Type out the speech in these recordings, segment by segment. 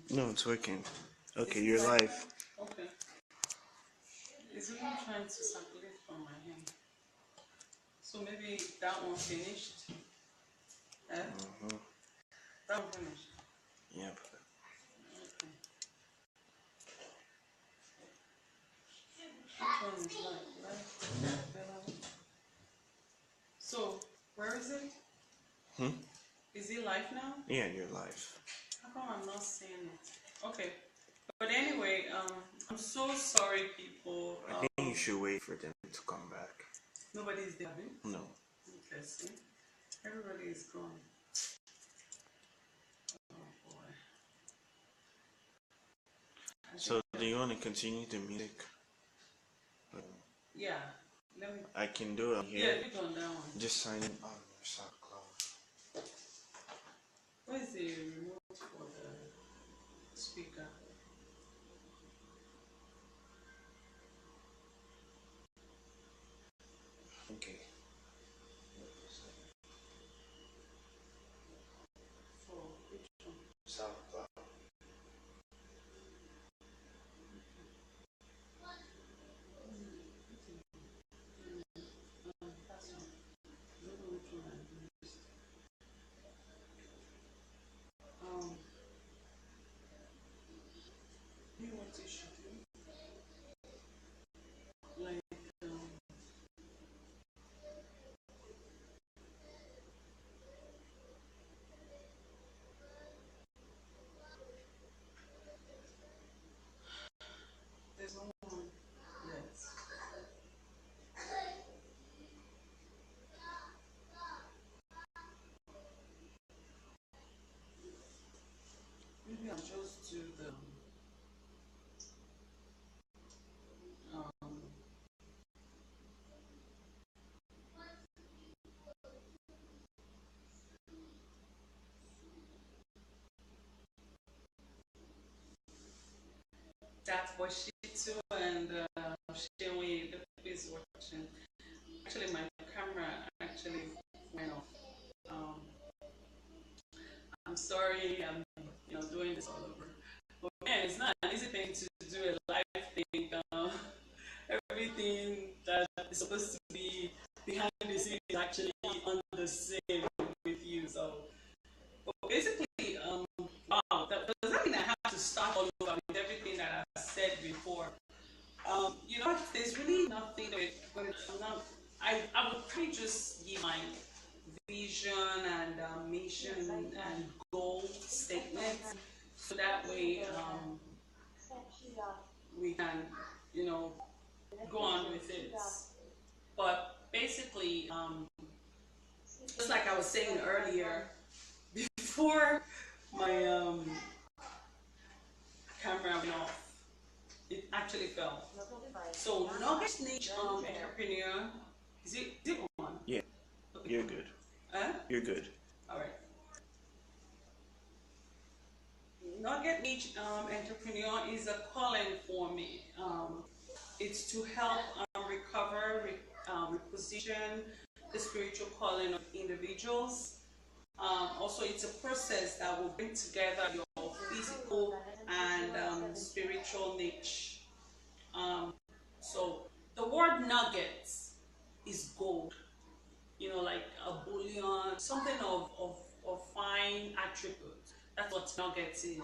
No, it's working. Okay, Is it you're like live. okay? It's even trying to circulate from my hand. So maybe that one finished. Eh? Mm-hmm. That one finished. Yep. Okay. Which one is live? Live. Bella. So where is it? Hmm? Is it live now? Yeah, you're live. How come I'm not seeing it? Okay. But anyway, I'm so sorry, people. I think you should wait for them to come back. Nobody's there. No. Okay, see, everybody is gone. Oh boy. I So, think. do you want to continue the music? Yeah. Let me. I can do it Yeah, here. click on that one. Just sign in on your SoundCloud. Where's the remote for the speaker? Okay. For which one? SoundCloud. That's one. I don't know which one I used. Um, you want to shoot me? Like, there's no one yet. Maybe I'll just do the um. That was Shitu and Shewi, the people is watching. Actually, my camera actually went off. Um, I'm sorry, I'm doing this all over. But man, it's not an easy thing to do a live thing. Everything that is supposed to be behind the scenes is actually on the same with you. So, but basically, wow, does that mean I have to start all over with everything that I said before? There's really nothing that I would probably just give my vision and mission and goal statement so that way we can, you know, go on with it. But basically, just like I was saying earlier, before my camera went off, it actually fell. So Nuggets Niche Entrepreneur, is it on? Yeah, Okay. you're good. Huh? You're good. All right. Nugget Niche Entrepreneur is a calling for me. It's to help recover, reposition the spiritual calling of individuals. Also, it's a process that will bring together your physical and spiritual niche. Um, so the word nuggets is gold, like a bullion, something of fine attribute. That's what nuggets is.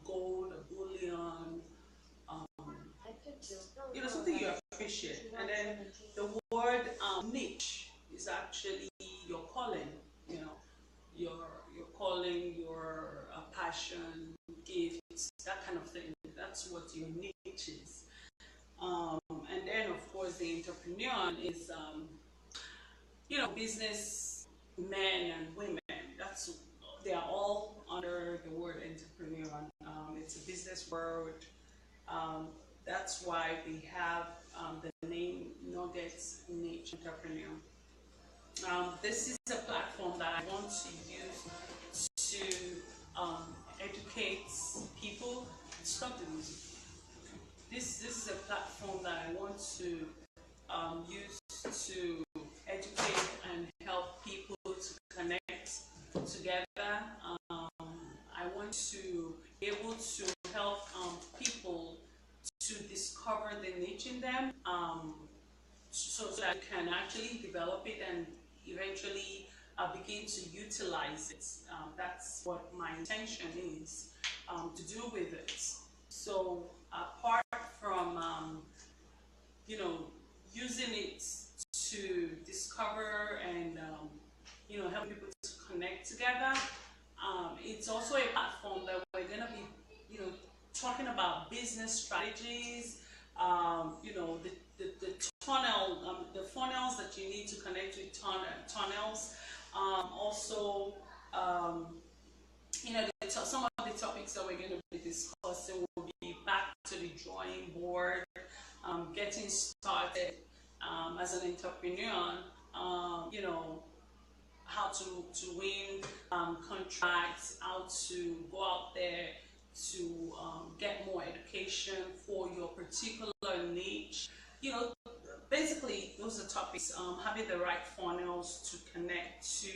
Gold, a bullion, um, something you appreciate. And then the word niche is actually your calling, you know, your your calling, your passion, gifts, that kind of thing. That's what your niche is. And then, of course, the entrepreneur is, business men and women. That's They are all under the word entrepreneur. It's a business word. Um, that's why we have the name Nuggets Niche Entrepreneur. This is a platform that I want to use to educate people. Stop the music. This is a platform that I want to use to educate and help people to connect together. I want to able to help people to discover the niche in them, so that you can actually develop it and eventually begin to utilize it. That's what my intention is to do with it. So apart from using it to discover and help people to connect together, it's also a platform that we're going to be talking about business strategies, the tunnel, the funnels that you need to connect with tunnels. Also, some of the topics that we're going to be discussing will be back to the drawing board, getting started as an entrepreneur, how to win contracts, how to go out there to get more education for your particular niche. Basically, those are topics. Having the right funnels to connect to.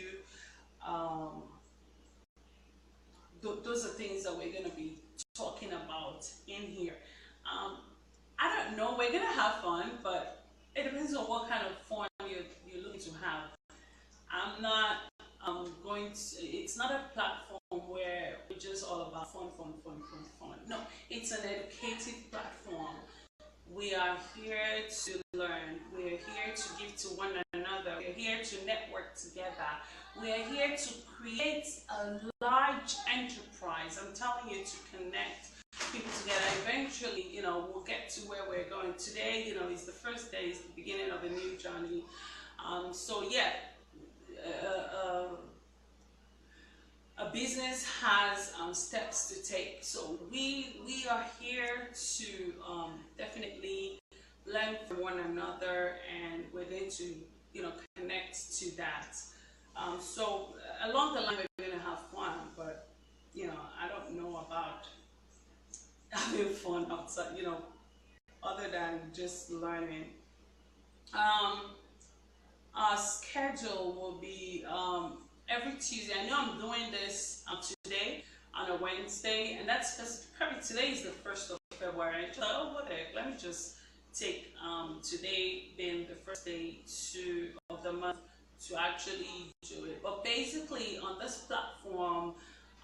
Those are things that we're going to be talking about in here. I don't know. We're going to have fun, but it depends on what kind of fun you're looking to have. I'm not going to. It's not a platform where we're just all about fun. No, it's an educative platform. We are here to learn. We're here to give to one another. We're here to network together. We're here to create a large enterprise. I'm telling you, to connect people together. Eventually, we'll get to where we're going. Today, is the first day, it's the beginning of a new journey. So yeah, a business has steps to take. So we are here to definitely learn from one another, and we're going to connect to that. So along the line, we're going to have fun, but I don't know about having fun outside, other than just learning. Our schedule will be every Tuesday. I know I'm doing this today on a Wednesday, and that's because probably today is the 1st of February. So, what the heck, let me just take today being the first day of the month to actually do it. But basically, on this platform,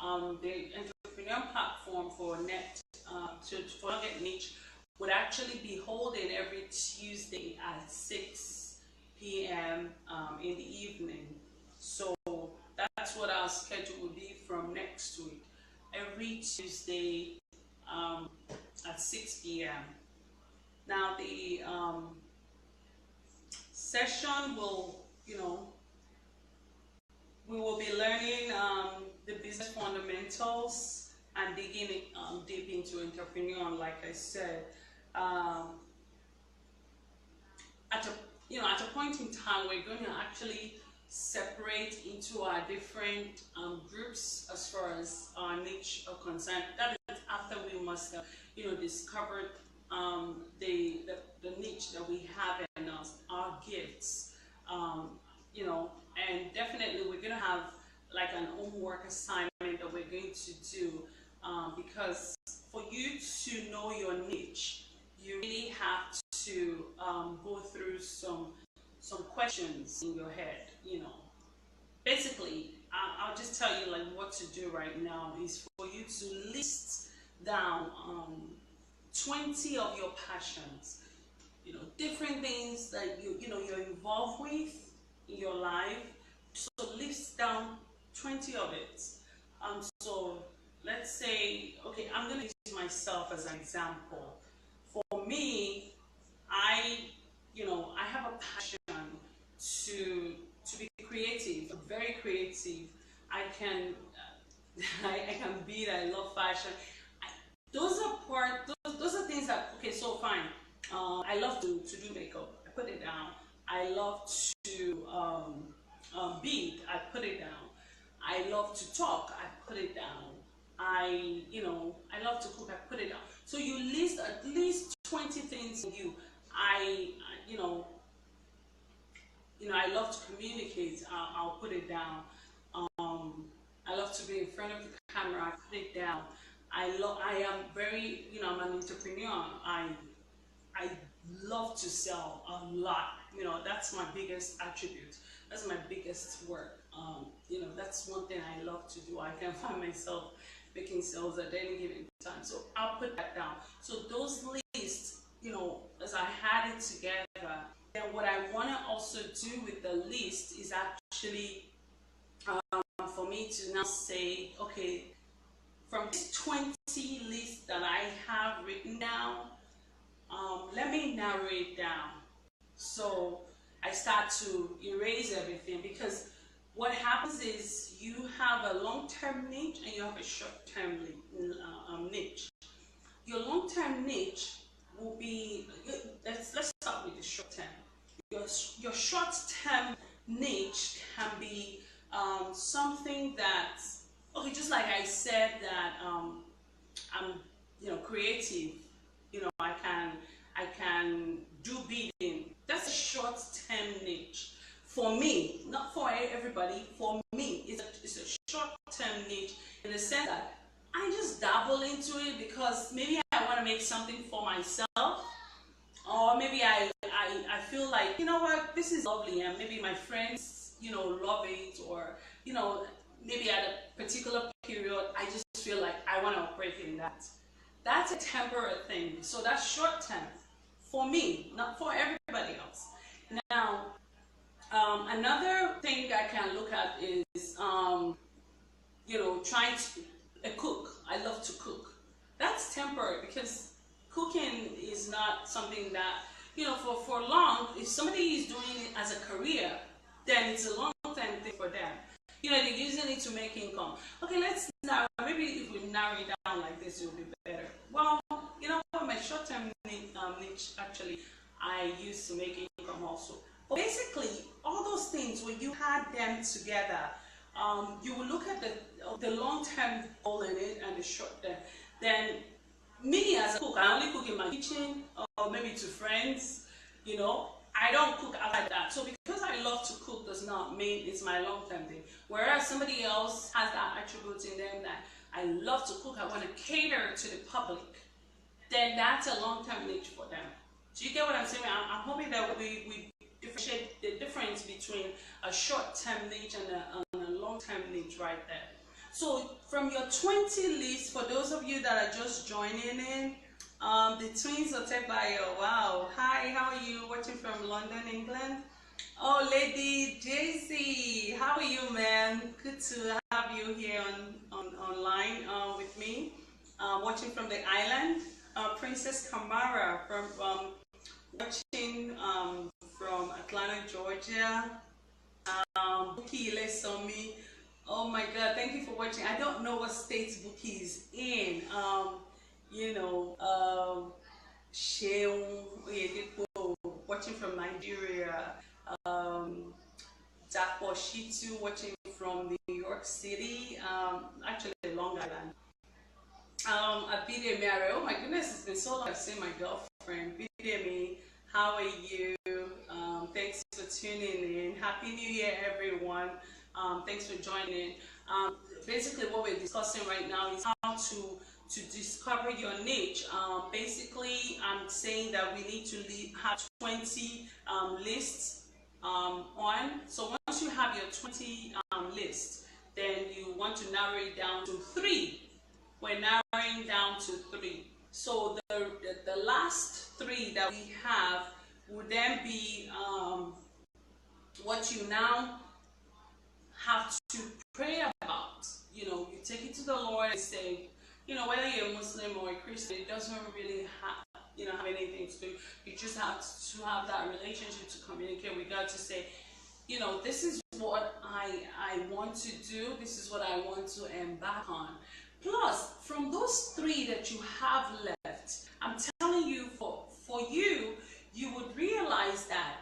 the entrepreneur platform for for Nugget Niche would actually be holding every Tuesday at 6 p.m. In the evening. So that's what our schedule will be from next week. Every Tuesday at 6 p.m. Now the session will, we will be learning the business fundamentals and digging deep into entrepreneur. Like I said, at a point in time, we're going to actually separate into our different groups as far as our niche are concerned. That is after we must have, discovered the niche that we have in us, our gifts, and definitely we're going to have like an homework assignment that we're going to do, because for you to know your niche, you really have to go through some questions in your head. Basically, I'll just tell you like what to do right now is for you to list down 20 of your passions, different things that you're involved with in your life. So list down 20 of it. So let's say, okay, I'm going to use myself as an example. For me, I have a passion to be creative, very creative. I can beat. I love fashion. Those are things that, okay, so fine. I love to do makeup. I put it down. I love to beat. I put it down. I love to talk. I put it down. I love to cook. I put it down. So you list at least 20 things in you. I love to communicate. I'll put it down. I love to be in front of the camera. I put it down. I am very, I'm an entrepreneur. I love to sell a lot. That's my biggest attribute. That's my biggest work. That's one thing I love to do. I can find myself making sales at any given time. So I'll put that down. So those lists, as I had it together, then what I want to also do with the list is actually for me to now say, okay, from this 20 lists that I have written down, let me narrow it down. So I start to erase everything, because what happens is you have a long-term niche and you have a short-term niche. Your long-term niche will be, let's start with the short-term. Your short-term niche can be something that, okay, just like I said that I'm creative. I can do bidding. That's a short-term niche. For me, not for everybody, for me, it's a short-term niche in the sense that I just dabble into it because maybe I want to make something for myself, or maybe I feel like, what, this is lovely, and maybe my friends, love it, or, maybe at a particular period, I just feel like I want to operate in that. That's a temporary thing. So that's short term for me, not for everybody else. Now, another thing I can look at is, trying to cook. I love to cook. That's temporary, because cooking is not something that, for long, if somebody is doing it as a career, then it's a long-term thing for them. They're using it to make income. Okay, let's now, maybe if we narrow it down like this, it will be better. Well, my short-term niche, actually, I used to make income also. But basically, all those things, when you had them together, you will look at the long-term goal in it and the short-term. Then, me as a cook, I only cook in my kitchen, or maybe to friends, I don't cook outside that. So because I love to cook does not mean it's my long-term thing. Whereas somebody else has that attribute in them that I love to cook, I want to cater to the public, then that's a long-term niche for them. Do you get what I'm saying? I'm hoping that we differentiate the difference between a short-term niche and a long-term niche right there. So from your 20 lists, for those of you that are just joining in, the Twins Otebayo, wow. Hi, how are you? Watching from London, England. Oh, Lady Jay-Z, how are you, man? Good to have you here online with me. Watching from the island. Princess Kamara from watching from Atlanta, Georgia. Buki Ilesomi. Oh my God, thank you for watching. I don't know what state Buki is in. Sheung Oyedipo, watching from Nigeria. Dapo Shitu, watching from New York City, actually Long Island. Abide Mary, oh my goodness, it's been so long I've seen my girlfriend. Abide, how are you? Thanks for tuning in. Happy New Year, everyone. Thanks for joining. Basically, what we're discussing right now is how to discover your niche. Basically, I'm saying that we need to have 20 lists on. So once you have your 20 lists, then you want to narrow it down to 3. We're narrowing down to 3. So the last 3 that we have would then be what you now have to pray about. You take it to the Lord and say, whether you're a Muslim or a Christian, it doesn't really have anything to do. You just have to have that relationship to communicate with God, to say, this is what I want to do. This is what I want to embark on. Plus, from those 3 that you have left, I'm telling you, for you, you would realize that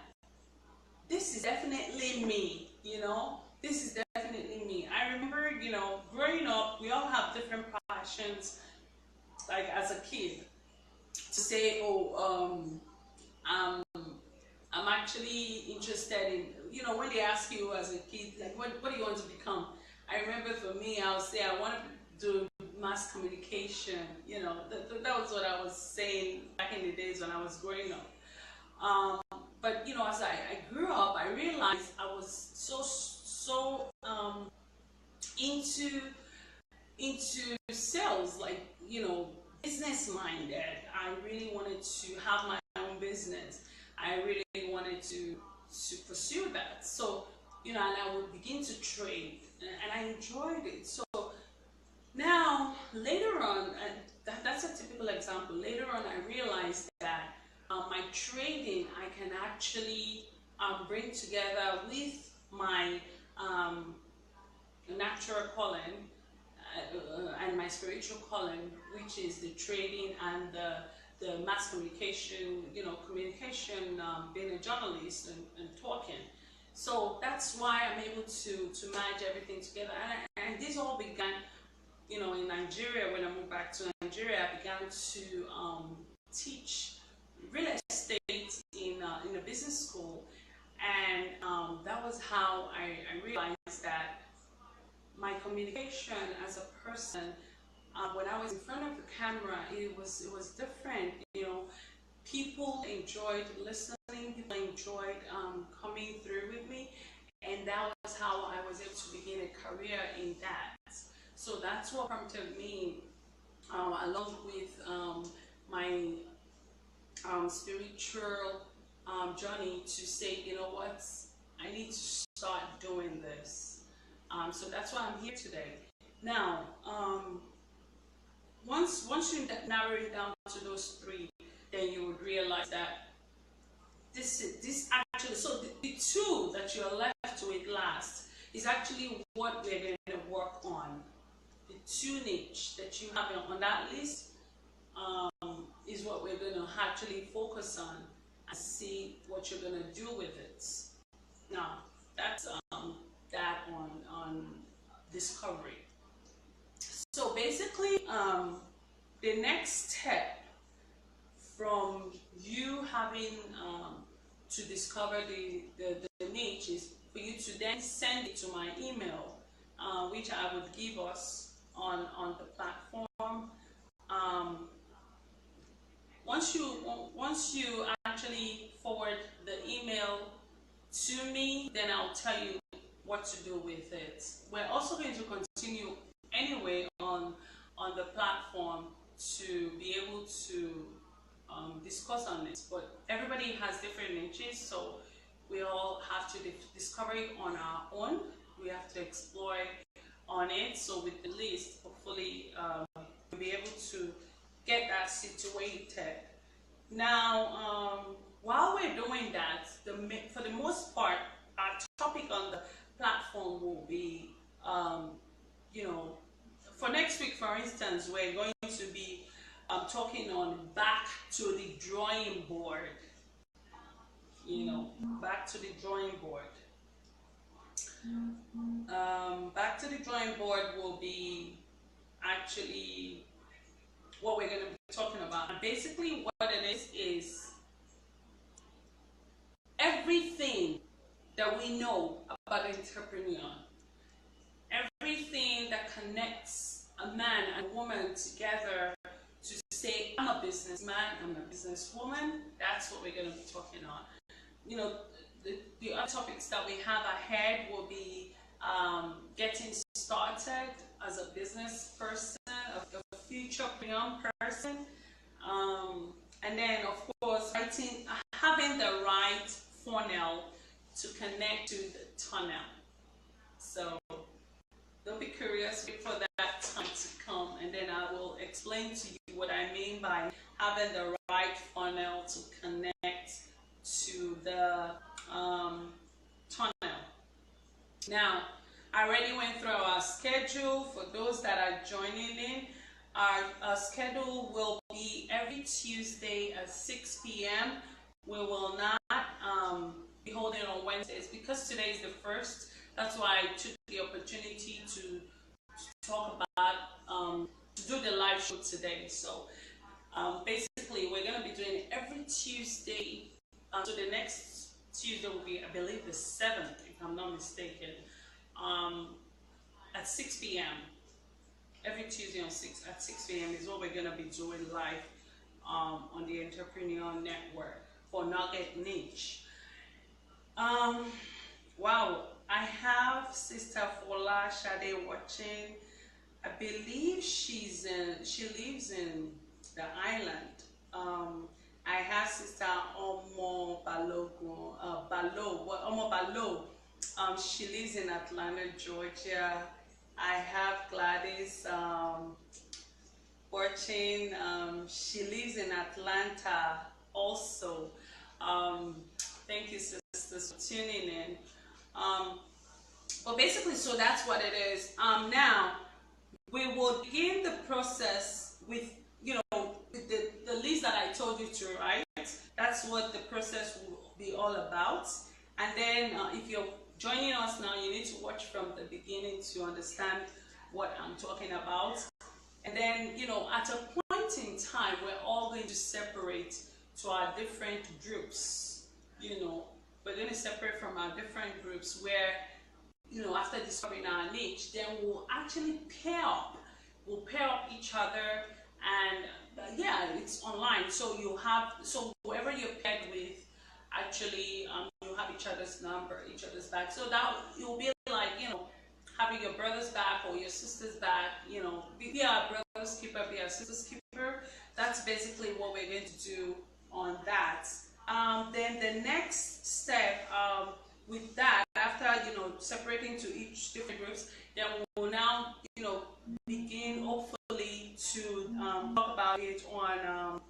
this is definitely me, this is definitely me. I remember, growing up, we all have different passions, like as a kid, to say, I'm actually interested in, when they ask you as a kid, like, what do you want to become? I remember for me, I'll say, I want to do mass communication. You know, that was what I was saying back in the days when I was growing up. But you know, as I grew up, I realized I was so into sales, like, you know, business minded. I really wanted to have my own business. I really wanted to pursue that. So, you know, and I would begin to trade, and I enjoyed it. So now, later on, and that's a typical example. Later on, I realized that my trading I can actually bring together with my natural calling and my spiritual calling, which is the trading and the mass communication, you know, communication, being a journalist and talking. So that's why I'm able to manage everything together. And this all began, you know, in Nigeria. When I moved back to Nigeria, I began to teach real estate in a business school, and that was how I realized that my communication as a person, when I was in front of the camera, it was different. You know, people enjoyed listening, people enjoyed coming through with me, and that was how I was able to begin a career in that. So that's what prompted me, along with my spiritual journey, to say, you know what, I need to start doing this. So that's why I'm here today. Now, once you narrow it down to those three, then you would realize that this actually, so the two that you're left with last is actually what we're going to work on. The two niche that you have on that list is what we're going to actually focus on and see what you're going to do with it. Now, that's that on discovery. So basically, the next step from you having to discover the niche is for you to then send it to my email, which I would give us on the platform. Once you actually forward the email to me, then I'll tell you what to do with it. We're also going to continue anyway on the platform to be able to discuss on it, but everybody has different niches, so we all have to discover it on our own. We have to explore on it. So with the list, hopefully we'll be able to get that situated. Now, while we're doing that, for the most part, our topic on the platform will be, you know, for next week, for instance, we're going to be talking on back to the drawing board. You know, back to the drawing board. Back to the drawing board will be actually what we're going to be talking about. And basically, what it is everything that we know about an entrepreneur, everything that connects a man and woman together to say, I'm a businessman, I'm a businesswoman. That's what we're going to be talking on. You know, the other topics that we have ahead will be getting started as a business person, a future young person, and then of course having the right funnel to connect to the tunnel. So don't be curious, wait for that time to come, and then I will explain to you what I mean by having the right funnel to connect to the tunnel. Now, I already went through our schedule. For those that are joining in, our schedule will be every Tuesday at 6 p.m. We will not be holding on Wednesdays because today is the first. That's why I took the opportunity to talk about, to do the live show today. So basically, we're going to be doing it every Tuesday. So the next Tuesday will be, I believe, the 7th, if I'm not mistaken, at 6 p.m. every Tuesday at 6 p.m. is what we're gonna be doing live on the Entrepreneur Network for Nugget Niche. Wow, I have Sister Fola Shade watching. I believe she lives in the island. I have Sister Omo Balogun, Omo Balo. She lives in Atlanta, Georgia. I have Gladys watching. She lives in Atlanta also. Thank you, sisters, for tuning in. But basically, so that's what it is. Now, we will begin the process with, with the list that I told you to, right? That's what the process will be all about. And then if you're joining us now, you need to watch from the beginning to understand what I'm talking about. And then, at a point in time, we're all going to separate to our different groups. We're going to separate from our different groups where, after discovering our niche, then we'll actually pair up. We'll pair up each other, and yeah, it's online. So whoever you're paired with, actually, you have each other's number, each other's back. So that it will be like, having your brother's back or your sister's back. Be our brother's keeper, be our sister's keeper. That's basically what we're going to do on that. Then the next step with that, after separating to each different groups, then we'll now begin hopefully to talk about it on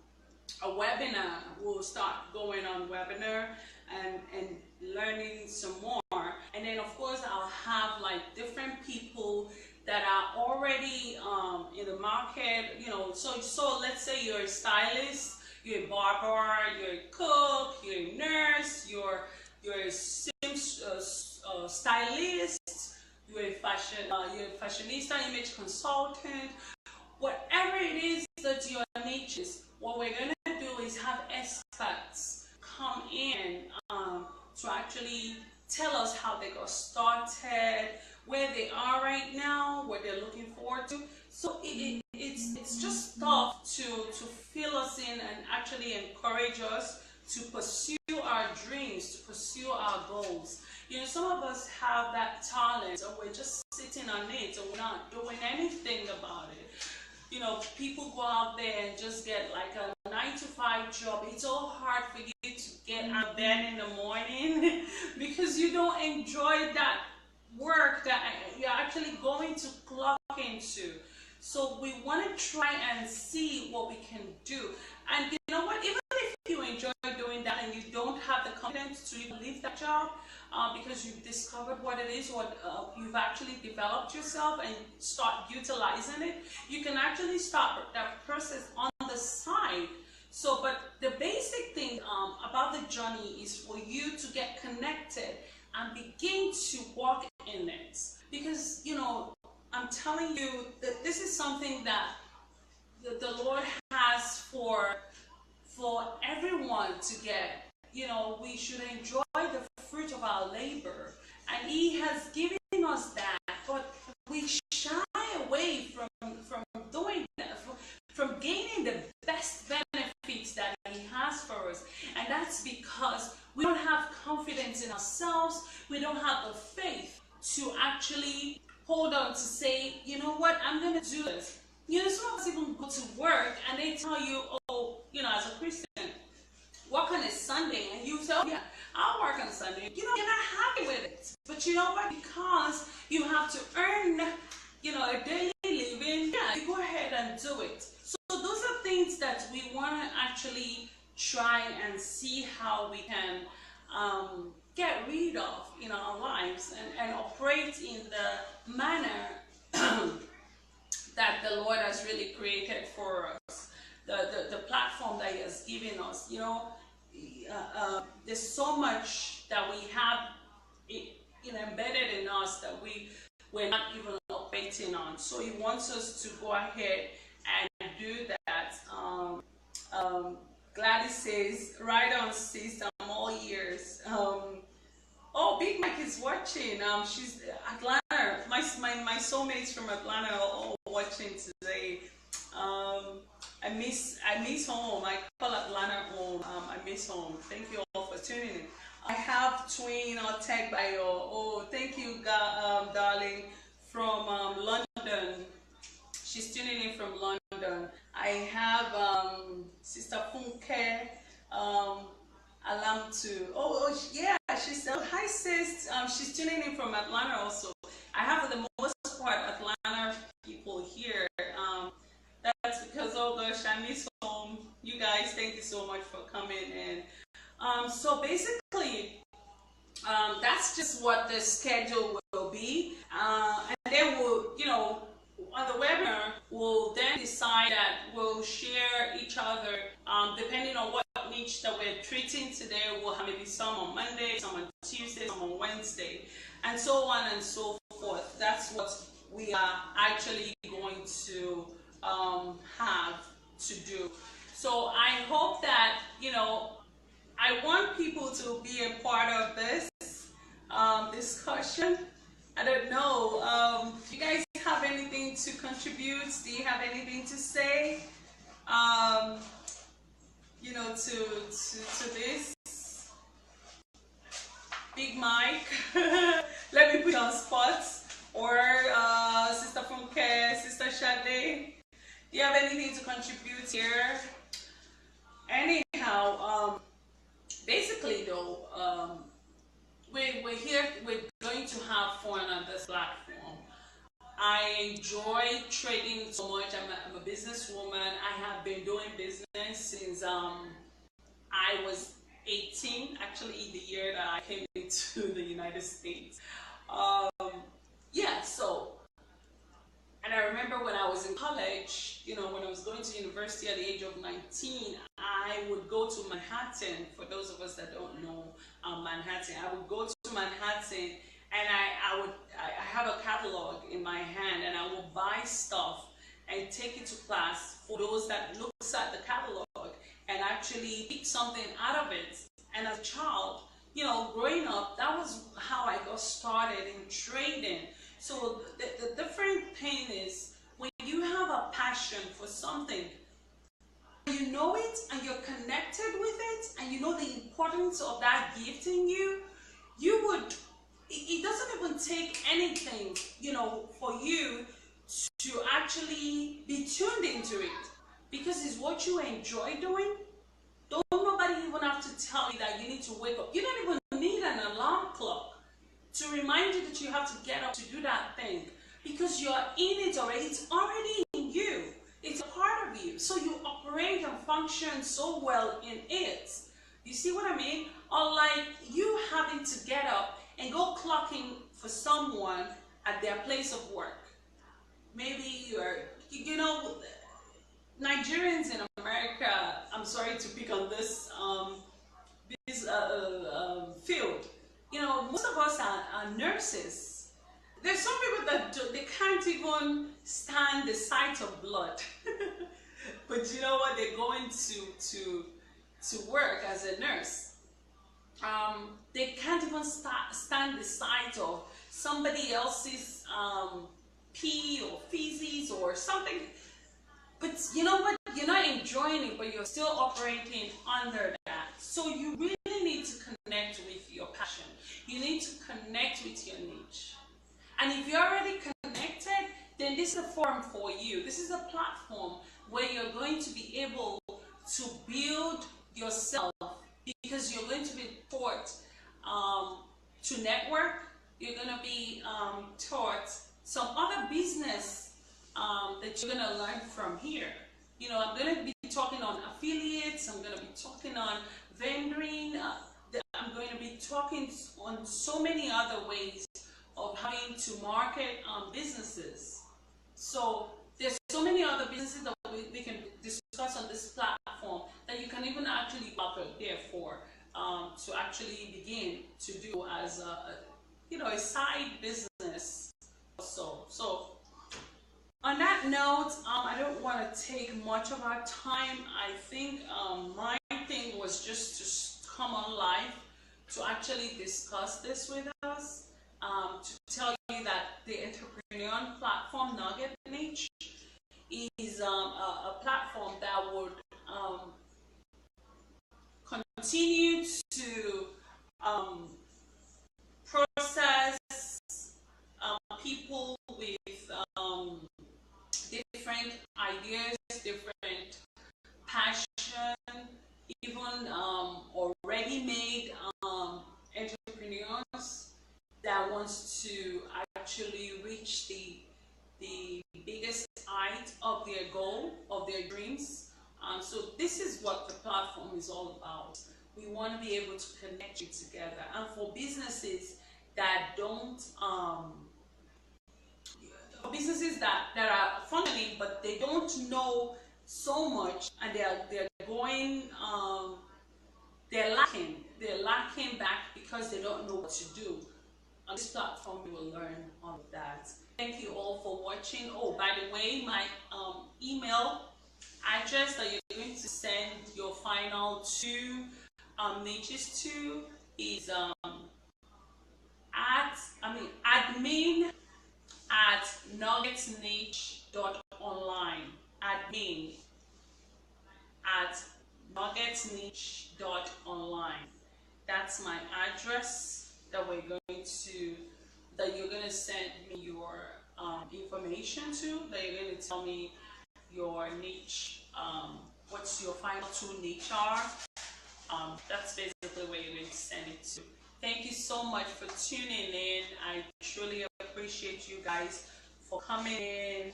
a webinar. We'll start going on webinar and learning some more. And then of course I'll have like different people that are already in the market. So let's say you're a stylist, you're a barber, you're a cook, you're a nurse, you're a stylist, you're a fashionista, image consultant, whatever it is that your niche is. What we're going to do is have experts come in to actually tell us how they got started, where they are right now, what they're looking forward to. So it's just stuff to fill us in and actually encourage us to pursue our dreams, to pursue our goals. Some of us have that talent and we're just sitting on it and we're not doing anything about it. People go out there and just get like a 9-to-5 job. It's so hard for you to get out of bed in the morning because you don't enjoy that work that you're actually going to clock into. So we want to try and see what we can do. And you know what? Even if you enjoy doing that and you don't have the confidence to even leave that job because you've discovered what it is, or you've actually developed yourself and start utilizing it, you can actually start that process on the side. So, but the basic thing about the journey is for you to get connected and begin to walk in it. Because, I'm telling you that this is something that the Lord has for everyone to get. We should enjoy the fruit of our labor, and He has given us that, but we shy away from doing that, from gaining the best benefits that He has for us. And that's because we don't have confidence in ourselves. We don't have the faith to actually hold on to say, you know what, I'm going to do this. Some of us even go to work and they tell you, oh, as a Christian, work on a Sunday, and you say, oh yeah, I'll work on Sunday. You're not happy with it. But you know what? Because you have to earn, a daily living, yeah, you go ahead and do it. So those are things that we want to actually try and see how we can get rid of in our lives and operate in the manner that the Lord has really created for us. The platform that He has given us. There's so much that we have embedded in us that we're not even operating on. So He wants us to go ahead and do that. Gladys says, right on, sis, I'm all ears. Oh, Big Mike is watching. She's Atlanta. My soulmate's from Atlanta. Oh, watching today. I miss home. I call Atlanta home. I miss home. Thank you all for tuning in. I have Twin or Tech Bio. Oh, thank you, darling, from London. She's tuning in from London. I have Sister Funke Alamtu. Yeah, she said, oh, hi sis. She's tuning in from Atlanta also. I have for the most part Atlanta people here. That's because, oh gosh, I miss home. You guys, thank you so much for coming in. So basically, that's just what the schedule will be. And then we'll, on the webinar, we'll then decide that we'll share each other, depending on what niche that we're treating today. We'll have maybe some on Monday, some on Tuesday, some on Wednesday, and so on and so forth. That's what we are actually going to have to do. So I hope that, I want people to be a part of this discussion. I don't know. Do you guys have anything to contribute? Do you have anything to say? To this? Big Mike. Let me put you on spots. Or Sister Funke, Sister Shade. Do you have anything to contribute here? Anyhow, basically though, we're here, we're going to have fun on this platform. I enjoy trading so much. I'm a businesswoman. I have been doing business since I was 18, actually the year that I came into the United States. And I remember when I was in college, when I was going to university at the age of 19, I would go to Manhattan. For those of us that don't know Manhattan, I would go to Manhattan and I have a catalog in my hand and I will buy stuff and take it to class for those that looks at the catalog and actually pick something out of it. And as a child, growing up, that was how I got started in trading. So the different thing is when you have a passion for something, you know it and you're connected with it and you know the importance of that gift in you, it doesn't even take anything, for you to actually be tuned into it because it's what you enjoy doing. Don't nobody even have to tell you that you need to wake up. You don't even need an alarm clock to remind you that you have to get up to do that thing because you're in it already. It's already in you. It's a part of you. So you operate and function so well in it. You see what I mean? Unlike you having to get up and go clocking for someone at their place of work. Maybe you're, Nigerians in America, I'm sorry to pick on this field. Most of us are nurses. There's some people that they can't even stand the sight of blood. But you know what? They're going to work as a nurse. They can't even stand the sight of somebody else's pee or feces or something. But you know what? You're not enjoying it, but you're still operating under that. So you really need to connect with your passion. You need to connect with your niche. And if you're already connected, then this is a forum for you. This is a platform where you're going to be able to build yourself because you're going to be taught to network. You're going to be taught some other business that you're going to learn from here. I'm going to be talking on affiliates. I'm going to be talking on vendoring. I'm going to be talking on so many other ways of having to market businesses. So there's so many other businesses that we can discuss on this platform that you can even actually offer there for to actually begin to do as a side business also. So on that note, I don't want to take much of our time. I think my thing was just to come on live to actually discuss this with us. to tell you that the Entrepreneur platform, Nugget Niche, is a platform that would continue to process people with different ideas, different passion, even already made entrepreneurs that wants to actually reach the biggest height of their goal, of their dreams. So this is what the platform is all about. We want to be able to connect you together. And for businesses that don't, for businesses that are functioning, but they don't know so much, and they're going, they're lacking back because they don't know what to do. On this platform, you will learn all of that. Thank you all for watching. Oh, by the way, my email address that you're going to send your final two niches to is admin@nuggetsniche.online. admin@nuggetsniche.online. That's my address that you're going to send me your information to, that you're going to tell me your niche, what's your final two niche are. That's basically where you're going to send it to. Thank you so much for tuning in. I truly appreciate you guys for coming in.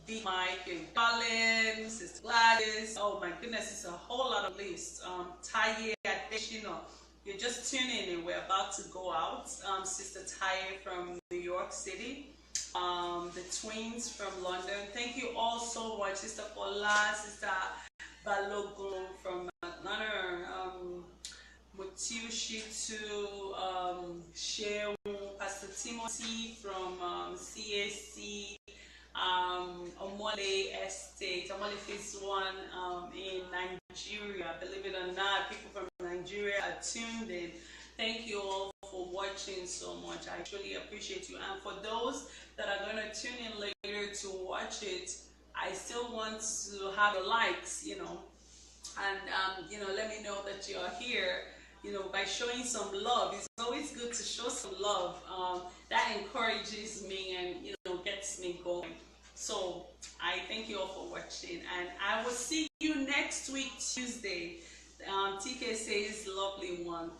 Big Mike and Colin, Sister Gladys. Oh my goodness, it's a whole lot of lists. Taye Adeshino, you're just tuning in. We're about to go out. Sister Taye from New York City. The twins from London. Thank you all so much. Sister Paula, Sister Balogun from Atlanta. Mutiushitu, Shehu, Pastor Timothy from CAC. Omole Estate, Omole Phase 1 in Nigeria. Believe it or not, people from Nigeria are tuned in. Thank you all for watching so much. I truly appreciate you. And for those that are going to tune in later to watch it, I still want to have the likes, and let me know that you're here. By showing some love. It's always good to show some love. That encourages me and gets me going. So I thank you all for watching, and I will see you next week Tuesday. TK says lovely one.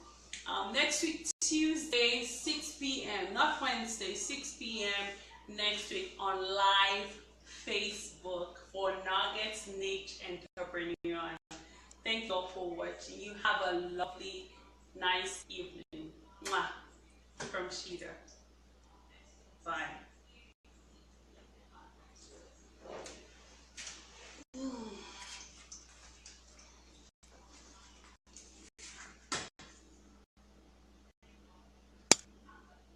Next week Tuesday 6 p.m. not Wednesday, 6 p.m. next week on live Facebook for Nuggets Niche Entrepreneur. Thank you all for watching. You have a lovely, nice evening. Mwah. From Sheeta. Bye.